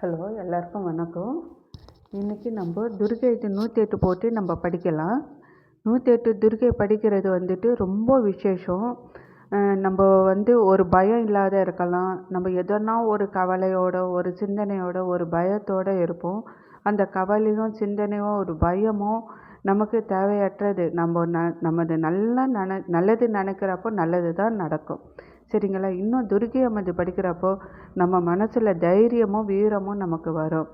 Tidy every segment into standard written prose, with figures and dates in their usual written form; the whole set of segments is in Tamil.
ஹலோ, எல்லாருக்கும் வணக்கம். இன்றைக்கி நம்ம துர்க்கைக்கு 108 போட்டு நம்ம படிக்கலாம். 108 துர்க்கை படிக்கிறது வந்துட்டு ரொம்ப விசேஷம். நம்ம ஒரு பயம் இல்லாத இருக்கலாம். நம்ம எதனா ஒரு கவலையோட, ஒரு சிந்தனையோட, ஒரு பயத்தோடு இருப்போம். அந்த கவலையும் சிந்தனையும் ஒரு பயமும் நமக்கு தேவையற்றது. நமது நல்லது நினைக்கிறப்போ நல்லது தான் நடக்கும். சரிங்களா? இன்னும் துர்க்கை அம்மன் படிக்கிறப்போ நம்ம மனசில் தைரியமும் வீரமும் நமக்கு வரும்.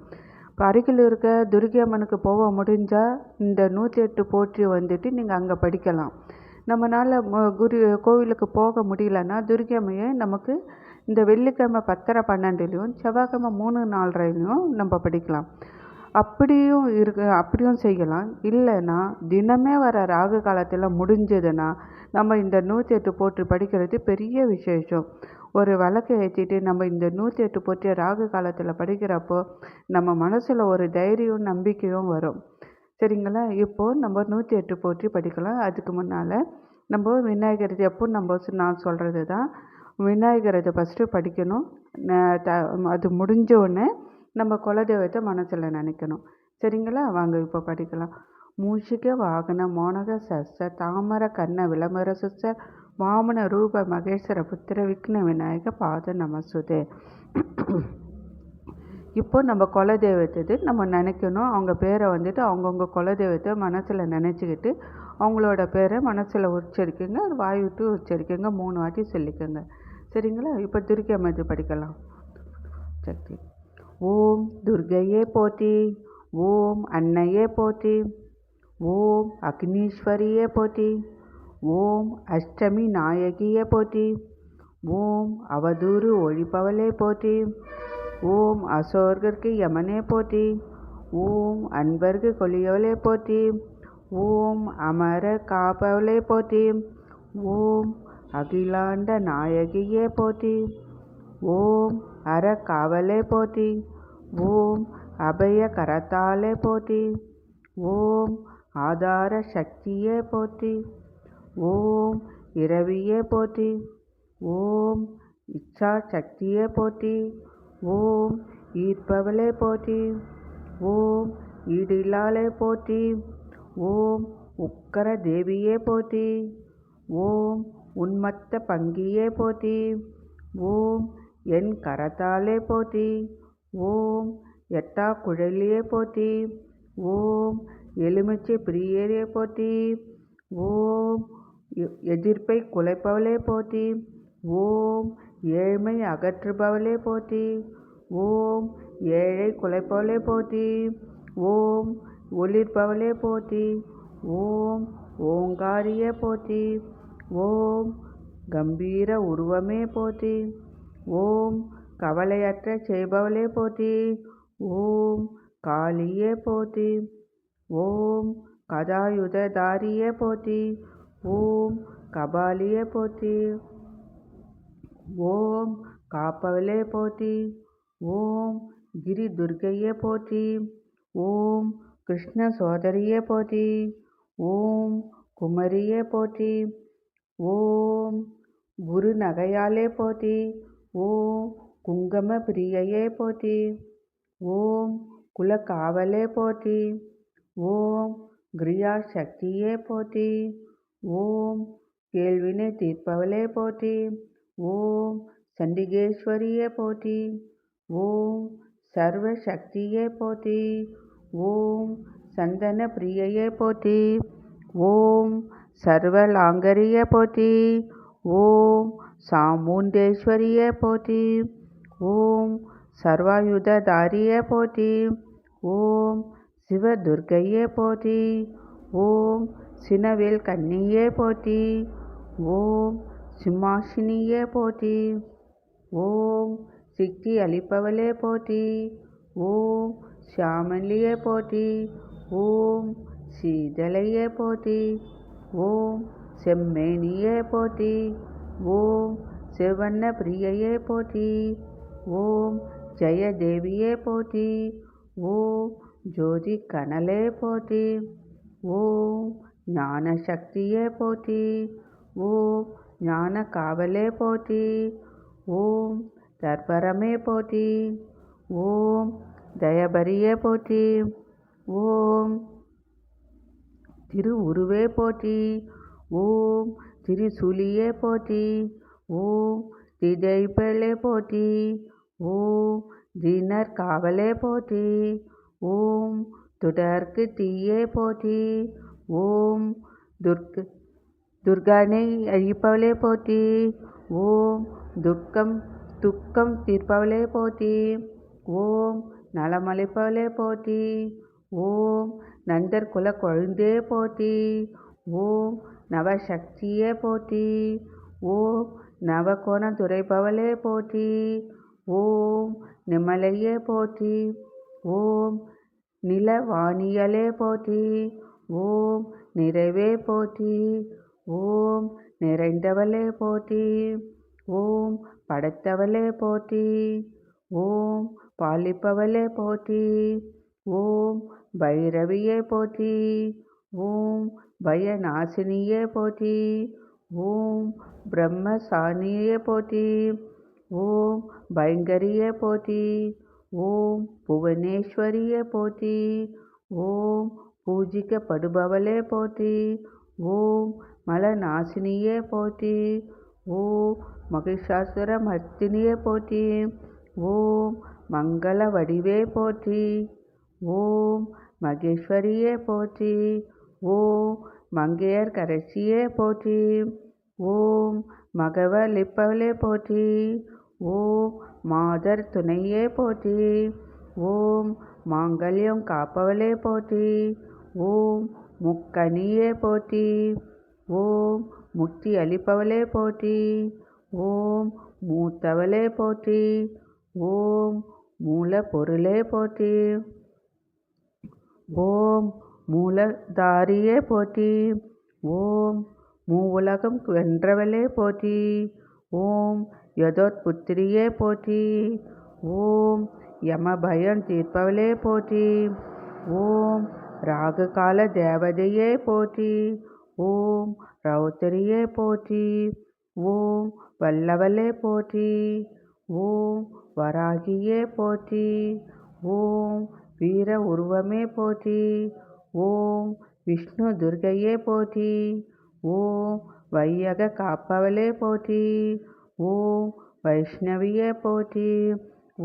இப்போ அருகில் இருக்க துர்க்கை அம்மனுக்கு போக முடிஞ்சால் இந்த 108 போற்றி வந்துட்டு நீங்கள் அங்கே படிக்கலாம். நம்மளால் கோவிலுக்கு போக முடியலன்னா துர்க்கை அம்மையை நமக்கு இந்த வெள்ளிக்கிழமை 10:30 12லையும் செவ்வாய்க்கிழமை 3 4:30லையும் நம்ம படிக்கலாம். அப்படியும் செய்யலாம். இல்லைன்னா தினமே வர ராகு காலத்தில் முடிஞ்சதுன்னா நம்ம இந்த 108 போற்றி படிக்கிறது பெரிய விசேஷம். ஒரு விளக்கு ஏற்றிட்டு நம்ம இந்த 108 போற்றி ராகு காலத்தில் படிக்கிறப்போ நம்ம மனசில் ஒரு தைரியம் நம்பிக்கையும் வரும். சரிங்களா? இப்போது நம்ம 108 போற்றி படிக்கலாம். அதுக்கு முன்னால் நம்ம விநாயகர் எப்போ நான் சொல்கிறது தான் விநாயகரை ஃபஸ்ட்டு படிக்கணும். அது முடிஞ்ச உடனே நம்ம குலதெய்வத்தை மனசில் நினைக்கணும். சரிங்களா? வாங்க இப்போ படிக்கலாம். மூஷிக வாகன மோனக சஸ்ஸ தாமர கர்ண விளம்பர சுஸ்ஸ வாமன ரூப மகேஸ்வர புத்திர விக்ன விநாயக பாத நமசுதே. இப்போ நம்ம குலதெய்வத்தை நம்ம நினைக்கணும். அவங்க பேரை அவங்கவுங்க குலதெய்வத்தை மனசில் நினச்சிக்கிட்டு அவங்களோட பேரை மனசில் உச்சரிக்குங்க. அது வாய் விட்டு உச்சரிக்குங்க. 3 வாட்டி சொல்லிக்கோங்க. சரிங்களா? இப்போ துர்க்கை அம்மன் படிக்கலாம். சக்தி. ஓம் துர்க்கையே போற்றி. ஓம் அன்னையே போற்றி. ஓம் அக்னீஸ்வரியே போற்றி. ஓம் அஷ்டமி நாயகியே போற்றி. ஓம் அவதூறு ஒழிப்பவளே போற்றி. ஓம் அசோர்கர்க்கு யமனே போற்றி. ஓம் அன்பர்க்கு கொளியவளே போற்றி. ஓம் அமர காப்பவளே போற்றி. ஓம் அகிலாண்ட நாயகியே போற்றி. ஓம் அற காவலே போற்றி. ஓம் அபய கரத்தாலே போற்றி. ஓம் ஆதார சக்தியே போற்றி. ஓம் இரவியே போற்றி. ஓம் இச்சா சக்தியே போற்றி. ஓம் ஈர்ப்பவளே போற்றி. ஓம் ஈடில்லாலே போற்றி. ஓம் உக்கர தேவியே போற்றி. ஓம் உன்மத்த பங்கியே போற்றி. ஓம் என் கரத்தாலே போற்றி. ஓம் எட்டா குழலியே போற்றி. ஓம் எலுமிச்சை பிரியரே போற்றி. ஓம் எதிர்ப்பை குலைப்பவளே போற்றி. ஓம் ஏழ்மை அகற்றுபவளே போற்றி. ஓம் ஏழை குலைப்பவளே போற்றி. ஓம் ஒளிர்பவளே போற்றி. ஓம் ஓங்காரியே போற்றி. ஓம் கம்பீர உருவமே போற்றி. ஓம் கவலையற்ற செய்பவளே போற்றி. ஓம் காளியே போற்றி. ஓம் கதாயுததாரியே போற்றி. ஓம் கபாலியே போற்றி. ஓம் காப்பவளே போற்றி. ஓம் கிரி துர்க்கையே போற்றி. ஓம் கிருஷ்ண சோதரியே போற்றி. ஓம் குமரியே போற்றி. ஓம் குரு நகையாலே போற்றி. ஓம் குங்கம பிரியையே போற்றி. ஓம் குலக்காவலே போற்றி. ஓம் கிரியா சக்தியே போற்றி. ஓம் கேள்வினை தீர்ப்பவளே போற்றி. ஓம் சண்டிகேஸ்வரியே போற்றி. ஓம் சர்வ சக்தியே போற்றி. ஓம் சந்தன பிரியையே போற்றி. ஓம் சர்வலாங்கரியே போற்றி. ஓம் சாமுண்டேஸ்வரியே போற்றி. ஓம் சர்வாயுததாரியே போற்றி. ஓம் சிவதுர்க்கையே போற்றி. ஓம் சினவேல் கன்னியே போற்றி. ஓம் சிம்மாசினியே போற்றி. ஓம் சித்தி அளிப்பவளே போற்றி. ஓம் சியாமலியே போற்றி. ஓம் சீதளையே போற்றி. ஓம் செம்மேனியே போற்றி. ஓம் சிவண்ண பிரியையே போற்றி. ஓம் ஜெயதேவியே போற்றி. ஓம் ஜோதி கனலே போற்றி. ஓம் ஞான சக்தியே போற்றி. ஓம் ஞான காவலே போற்றி. ஓம் தர்பரமே போற்றி. ஓம் தயபரியே போற்றி. ஓம் திரு உருவே போற்றி. ஓம் திரிசூலியே போற்றி. ஓம் திஜைப்பலே போற்றி. ஓம் ஜீனர் காவலே போற்றி. ஓம் துடர்க்கு தீயே போற்றி. ஓம் துர்கானை அழிப்பவளே போற்றி. ஓம் துக்கம் தீர்ப்பவளே போற்றி. ஓம் நலமளிப்பவளே போற்றி. ஓம் நந்தர் குல கொழுந்தே போற்றி. ஓம் நவசக்தியே போற்றி. ஓம் நவகோண துரைப்பவளே போற்றி. ஓம் நிமலையே போற்றி. ஓம் நிலவாணியலே போற்றி. ஓம் நிறைவே போற்றி. ஓம் நிறைந்தவளே போற்றி. ஓம் படைத்தவளே போற்றி. ஓம் பாலிப்பவளே போற்றி. ஓம் பைரவியே போற்றி. ஓம் பயநாசினியே போற்றி. ஓம் பிரம்மசானியே போற்றி. ஓம் பயங்கரியே போற்றி. ஓம் புவனேஸ்வரியே போற்றி. ஓம் பூஜிக்கப்படுபவளே போற்றி. ஓம் மலநாசினியே போற்றி. ஓம் மகிஷாசுர மர்த்தினியே போற்றி. ஓம் மங்கள வடிவே போற்றி. ஓம் மகேஸ்வரியே போற்றி. ஓம் மங்கையர் கரசியே போற்றி. ஓம் மகவலிப்பவளே போற்றி. ஓம் மாதர் துணையே போற்றி. ஓம் மாங்கல்யம் காப்பவளே போற்றி. ஓம் முக்கனியே போற்றி. ஓம் முக்தி அளிப்பவளே போற்றி. ஓம் மூத்தவளே போற்றி. ஓம் மூல பொருளே போற்றி. ஓம் மூலதாரியே போற்றி. ஓம் மூவுலகம் வென்றவளே போற்றி. ஓம் யதோத்புத்திரியே போற்றி. ஓம் யமபயம் தீர்ப்பவளே போற்றி. ஓம் ராகுகால தேவதையே போற்றி. ஓம் ரௌத்திரியே போற்றி. ஓம் வல்லவளே போற்றி. ஓம் வராகியே போற்றி. ஓம் வீர உருவமே போற்றி. ஓம் விஷ்ணு துர்கையே போற்றி. ஓம் வையக காப்பவளே போற்றி. ஓம் வைஷ்ணவியே போற்றி.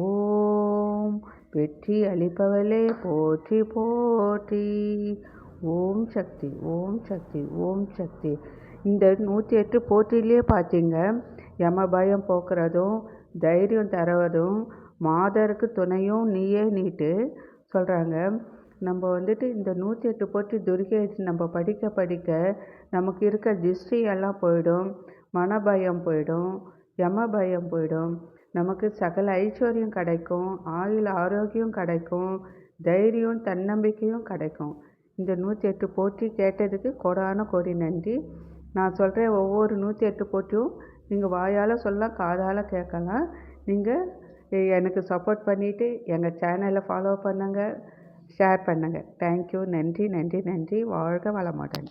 ஓம் வெற்றி அளிப்பவளே போற்றி போற்றி. ஓம் சக்தி, ஓம் சக்தி, ஓம் சக்தி. இந்த 108 போற்றிலே பார்த்தீங்க, யமபயம் போக்குறதும் தைரியம் தருவதும் மாதருக்கு துணையும் நீயே நீட்டு சொல்கிறாங்க. நம்ம வந்துட்டு இந்த 108 போற்றி துர்கை நம்ம படிக்க படிக்க நமக்கு இருக்க திருஷ்டி எல்லாம் போயிடும், மனபயம் போயிடும், யமபயம் போயிடும், நமக்கு சகல ஐஸ்வர்யம் கிடைக்கும், ஆயுள் ஆரோக்கியம் கிடைக்கும், தைரியம் தன்னம்பிக்கையும் கிடைக்கும். இந்த 108 போற்றி கேட்டதுக்கு கோடான கோடி நன்றி. நான் சொல்கிற ஒவ்வொரு 108 போற்றியும் நீங்கள் வாயால் சொல்லலாம், காதால் கேட்கலாம். நீங்கள் எனக்கு சப்போர்ட் பண்ணிவிட்டு எங்கள் சேனலை ஃபாலோ பண்ணுங்கள், ஷேர் பண்ணுங்கள். தேங்க்யூ. நன்றி நன்றி நன்றி. வாழ்க வளமுடன்.